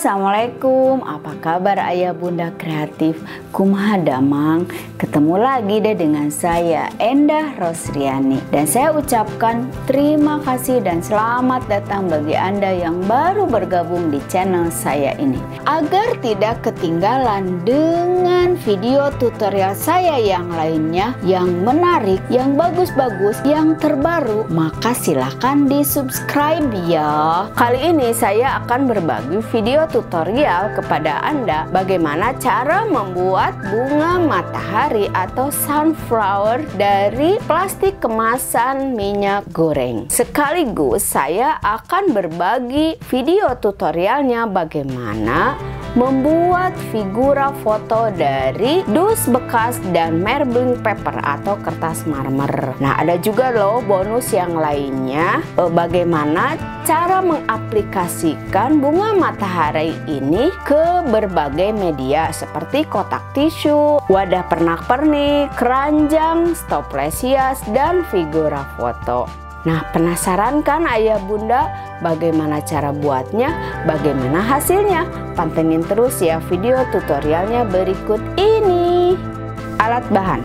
Assalamualaikum, apa kabar ayah bunda kreatif? Kumaha damang? Ketemu lagi deh dengan saya Endah Rosriani. Dan saya ucapkan terima kasih dan selamat datang bagi Anda yang baru bergabung di channel saya ini. Agar tidak ketinggalan dengan video tutorial saya yang lainnya, yang menarik, yang bagus-bagus, yang terbaru, maka silahkan di subscribe ya. Kali ini saya akan berbagi video tutorial kepada Anda bagaimana cara membuat bunga matahari atau sunflower dari plastik kemasan minyak goreng. Sekaligus saya akan berbagi video tutorialnya bagaimana membuat figura foto dari dus bekas dan marbling paper atau kertas marmer. Nah, ada juga loh bonus yang lainnya, bagaimana cara mengaplikasikan bunga matahari ini ke berbagai media seperti kotak tisu, wadah pernak-pernik, keranjang, stoples hias, dan figura foto. Nah, penasaran kan ayah bunda bagaimana cara buatnya, bagaimana hasilnya? Pantengin terus ya video tutorialnya berikut ini. Alat bahan: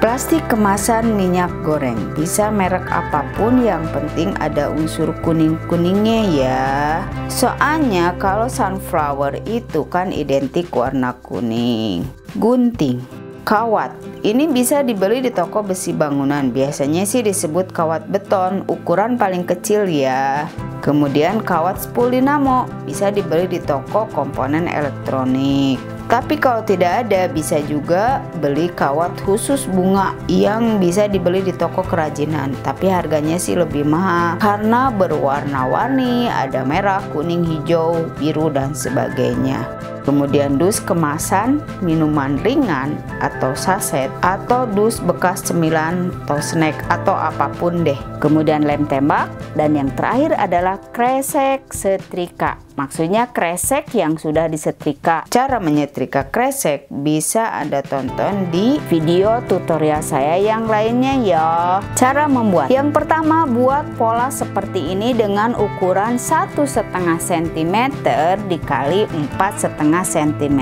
plastik kemasan minyak goreng, bisa merek apapun, yang penting ada unsur kuning-kuningnya ya. Soalnya kalau sunflower itu kan identik warna kuning. Gunting, kawat, ini bisa dibeli di toko besi bangunan, biasanya sih disebut kawat beton, ukuran paling kecil ya. Kemudian kawat spool dinamo, bisa dibeli di toko komponen elektronik. Tapi kalau tidak ada, bisa juga beli kawat khusus bunga yang bisa dibeli di toko kerajinan. Tapi harganya sih lebih mahal karena berwarna-warni, ada merah, kuning, hijau, biru, dan sebagainya. Kemudian dus kemasan minuman ringan atau saset, atau dus bekas cemilan atau snack atau apapun deh. Kemudian lem tembak, dan yang terakhir adalah kresek setrika. Maksudnya kresek yang sudah disetrika. Cara menyetrika kresek bisa Anda tonton di video tutorial saya yang lainnya ya. Cara membuat: yang pertama, buat pola seperti ini dengan ukuran 1,5 cm dikali 4,5 cm.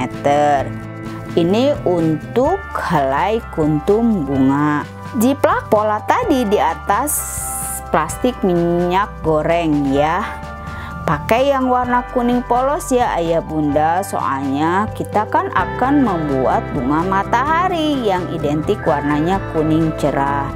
Ini untuk helai kuntum bunga. Jiplak pola tadi di atas plastik minyak goreng ya. Pakai yang warna kuning polos ya ayah bunda, soalnya kita kan akan membuat bunga matahari yang identik warnanya kuning cerah.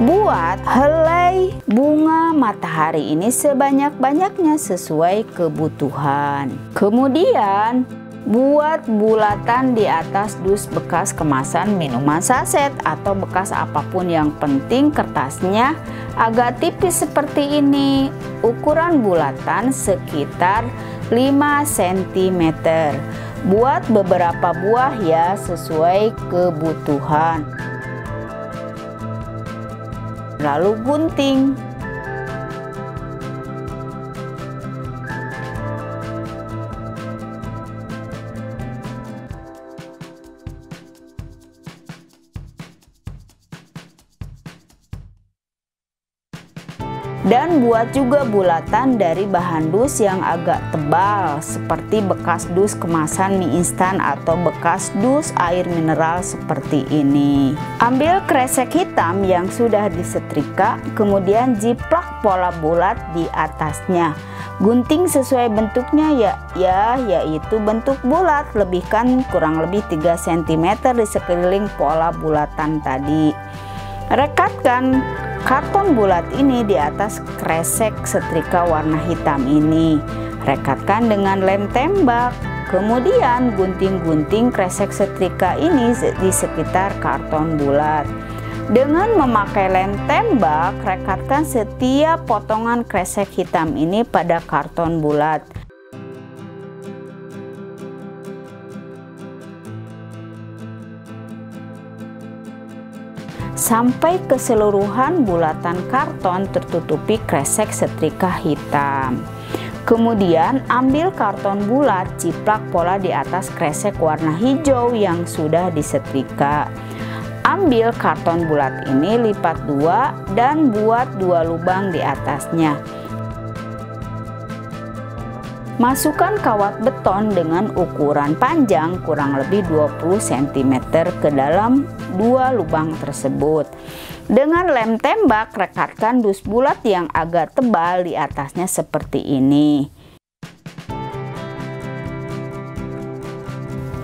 Buat helai bunga matahari ini sebanyak-banyaknya sesuai kebutuhan. Kemudian buat bulatan di atas dus bekas kemasan minuman saset atau bekas apapun, yang penting kertasnya agak tipis seperti ini. Ukuran bulatan sekitar 5 cm. Buat beberapa buah ya, sesuai kebutuhan. Lalu gunting. Dan buat juga bulatan dari bahan dus yang agak tebal seperti bekas dus kemasan mie instan atau bekas dus air mineral seperti ini. Ambil kresek hitam yang sudah disetrika, kemudian jiplak pola bulat di atasnya. Gunting sesuai bentuknya yaitu bentuk bulat, lebihkan kurang lebih 3 cm di sekeliling pola bulatan tadi. Rekatkan karton bulat ini di atas kresek setrika warna hitam ini. Rekatkan dengan lem tembak. Kemudian gunting-gunting kresek setrika ini di sekitar karton bulat. Dengan memakai lem tembak, rekatkan setiap potongan kresek hitam ini pada karton bulat. Sampai keseluruhan bulatan karton tertutupi kresek setrika hitam. Kemudian ambil karton bulat, ciplak pola di atas kresek warna hijau yang sudah disetrika. Ambil karton bulat ini, lipat dua dan buat dua lubang di atasnya. Masukkan kawat beton dengan ukuran panjang kurang lebih 20 cm ke dalam dua lubang tersebut. Dengan lem tembak, rekatkan dus bulat yang agak tebal di atasnya seperti ini.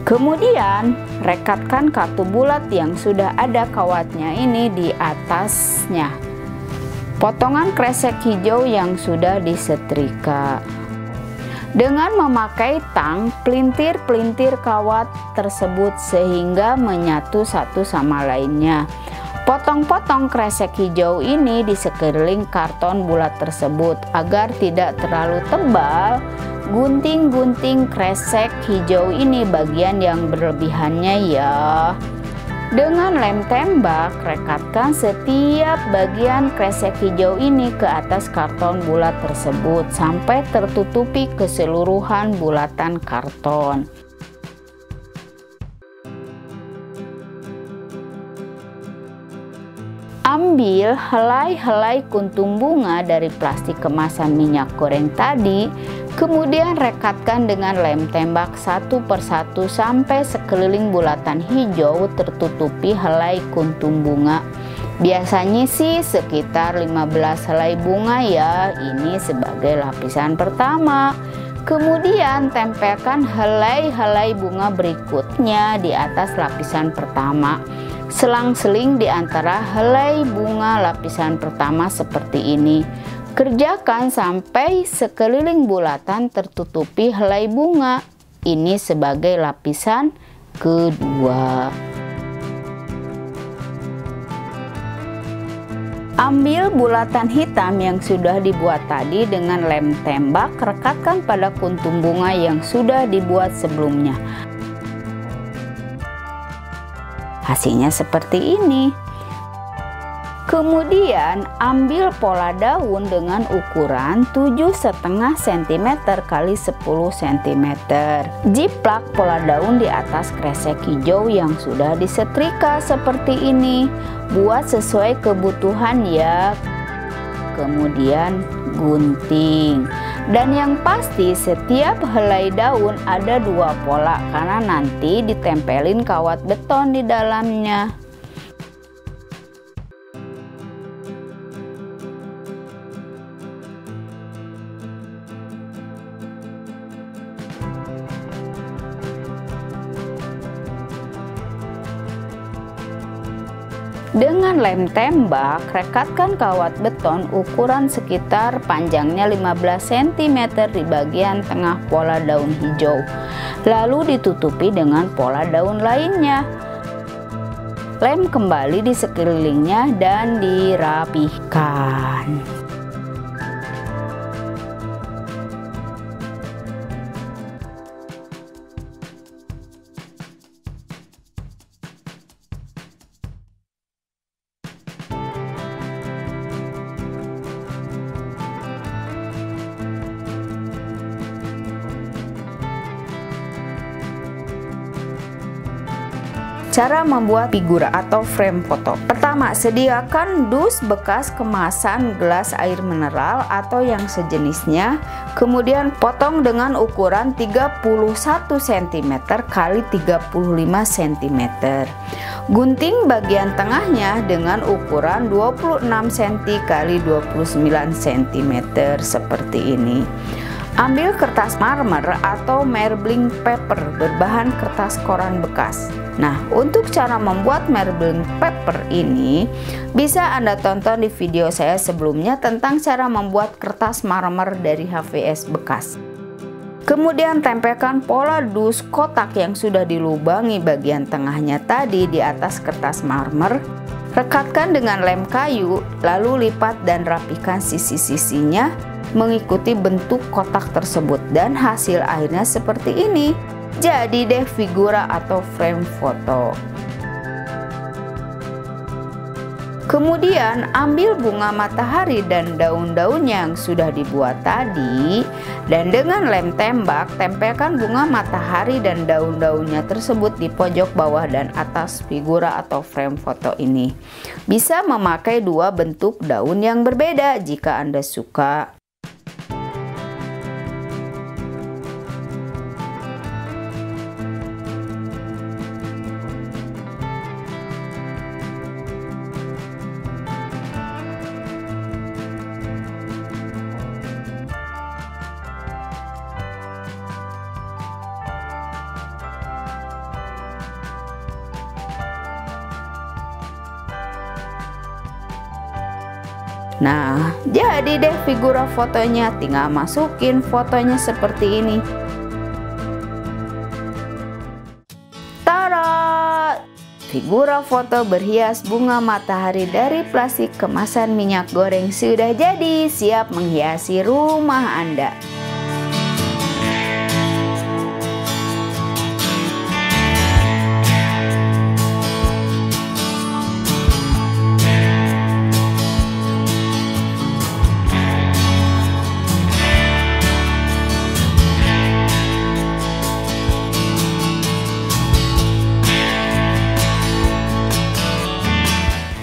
Kemudian, rekatkan kartu bulat yang sudah ada kawatnya ini di atasnya. Potongan kresek hijau yang sudah disetrika. Dengan memakai tang, pelintir-pelintir kawat tersebut sehingga menyatu satu sama lainnya. Potong-potong kresek hijau ini di sekeliling karton bulat tersebut agar tidak terlalu tebal. Gunting-gunting kresek hijau ini bagian yang berlebihannya ya. Dengan lem tembak, rekatkan setiap bagian kresek hijau ini ke atas karton bulat tersebut sampai tertutupi keseluruhan bulatan karton. Ambil helai-helai kuntum bunga dari plastik kemasan minyak goreng tadi, kemudian rekatkan dengan lem tembak satu persatu sampai sekeliling bulatan hijau tertutupi helai kuntum bunga. Biasanya sih sekitar 15 helai bunga ya, ini sebagai lapisan pertama. Kemudian tempelkan helai-helai bunga berikutnya di atas lapisan pertama. Selang-seling di antara helai bunga lapisan pertama seperti ini. Kerjakan sampai sekeliling bulatan tertutupi helai bunga. Ini sebagai lapisan kedua. Ambil bulatan hitam yang sudah dibuat tadi dengan lem tembak, rekatkan pada kuntum bunga yang sudah dibuat sebelumnya. Hasilnya seperti ini. Kemudian ambil pola daun dengan ukuran 7,5 cm x 10 cm. Jiplak pola daun di atas kresek hijau yang sudah disetrika seperti ini. Buat sesuai kebutuhan ya. Kemudian gunting. Dan yang pasti setiap helai daun ada dua pola karena nanti ditempelin kawat beton di dalamnya. Dengan lem tembak, rekatkan kawat beton ukuran sekitar panjangnya 15 cm di bagian tengah pola daun hijau. Lalu ditutupi dengan pola daun lainnya. Lem kembali di sekelilingnya dan dirapihkan. Cara membuat figura atau frame foto. Pertama, sediakan dus bekas kemasan gelas air mineral atau yang sejenisnya. Kemudian potong dengan ukuran 31 cm x 35 cm. Gunting bagian tengahnya dengan ukuran 26 cm x 29 cm seperti ini. Ambil kertas marmer atau marbling paper berbahan kertas koran bekas. Nah, untuk cara membuat marbling paper ini bisa Anda tonton di video saya sebelumnya tentang cara membuat kertas marmer dari HVS bekas. Kemudian tempelkan pola dus kotak yang sudah dilubangi bagian tengahnya tadi di atas kertas marmer. Rekatkan dengan lem kayu, lalu lipat dan rapihkan sisi-sisinya mengikuti bentuk kotak tersebut, dan hasil akhirnya seperti ini. Jadi deh figura atau frame foto. Kemudian ambil bunga matahari dan daun-daunnya yang sudah dibuat tadi, dan dengan lem tembak tempelkan bunga matahari dan daun-daunnya tersebut di pojok bawah dan atas figura atau frame foto ini. Bisa memakai dua bentuk daun yang berbeda jika Anda suka. Nah, jadi deh figura fotonya, tinggal masukin fotonya seperti ini. Tada! Figura foto berhias bunga matahari dari plastik kemasan minyak goreng sudah jadi, siap menghiasi rumah Anda.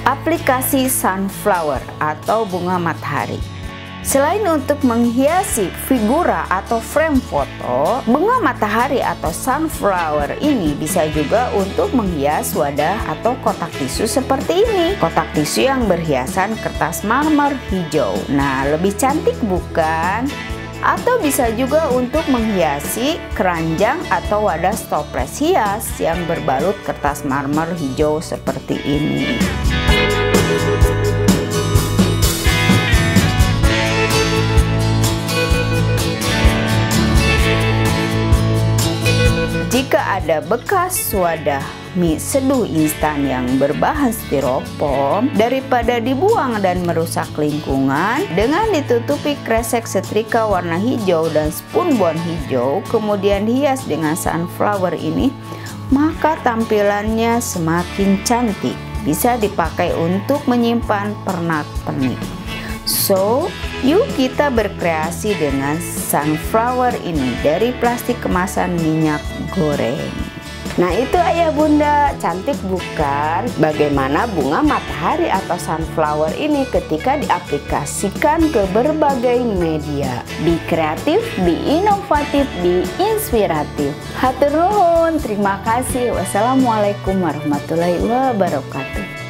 Aplikasi sunflower atau bunga matahari. Selain untuk menghiasi figura atau frame foto, bunga matahari atau sunflower ini bisa juga untuk menghias wadah atau kotak tisu seperti ini. Kotak tisu yang berhiasan kertas marmer hijau. Nah, lebih cantik bukan? Atau bisa juga untuk menghiasi keranjang atau wadah toples hias yang berbalut kertas marmer hijau seperti ini. Jika ada bekas wadah mie seduh instan yang berbahan styrofoam, daripada dibuang dan merusak lingkungan, dengan ditutupi kresek setrika warna hijau dan spons hijau, kemudian dihias dengan sunflower ini, maka tampilannya semakin cantik. Bisa dipakai untuk menyimpan pernak-pernik. So, yuk kita berkreasi dengan sunflower ini dari plastik kemasan minyak goreng. Nah, itu ayah bunda, cantik bukan? Bagaimana bunga matahari atau sunflower ini ketika diaplikasikan ke berbagai media. Be kreatif, be inovatif, be inspiratif. Hatur nuhun, terima kasih. Wassalamualaikum warahmatullahi wabarakatuh.